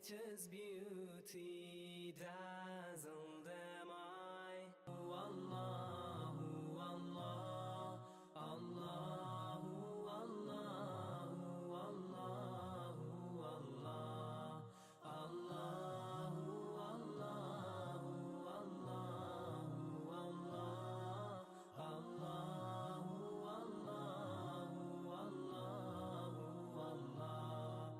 nature's beauty dazzle them eye. Oh Allah, oh Allah, Allah, oh Allah, oh Allah, oh Allah, Allah, oh Allah, oh Allah, oh Allah, Allah, oh Allah, oh Allah.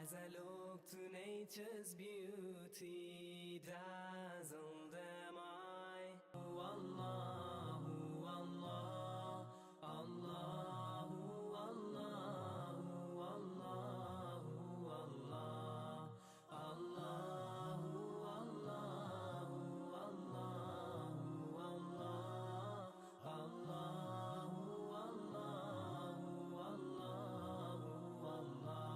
As I look to nature's beauty dazzle them eye. Oh Allah, oh Allah, Allah, oh Allah, oh Allah, oh Allah, Allah, oh Allah, oh Allah, oh Allah, Allah, oh Allah, oh Allah.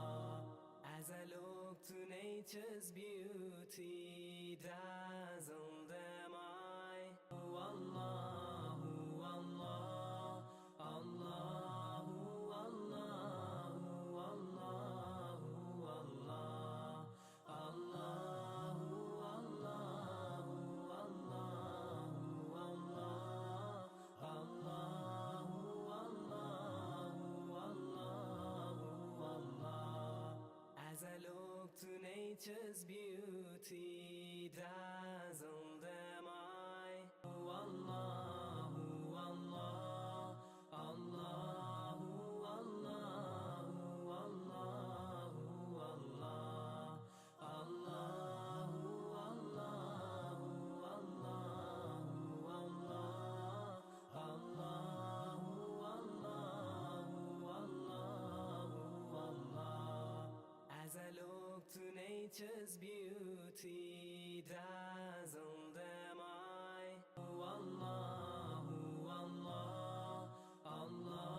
As I look to nature's beauty dazzle them eye. Oh Allah, oh Allah, Allah, oh Allah, oh Allah, oh Allah, Allah, oh Allah, oh Allah, oh Allah, Allah, oh Allah, oh Allah. As I look to nature's beauty dazzle them eye. Oh Allah, oh Allah, Allah, oh Allah, oh Allah, oh Allah, Allah, oh Allah, oh Allah, oh Allah, Allah, oh Allah, oh Allah. As I look to nature's beauty dazzle them eye. Oh Allah, oh Allah, Allah,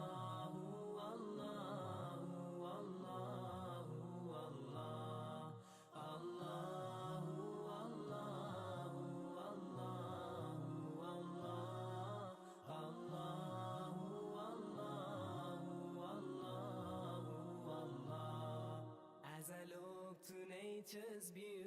oh Allah, oh Allah, oh Allah, Allah, oh Allah, oh Allah, oh Allah, Allah, oh Allah, oh Allah, oh Allah. As I look to nature's beauty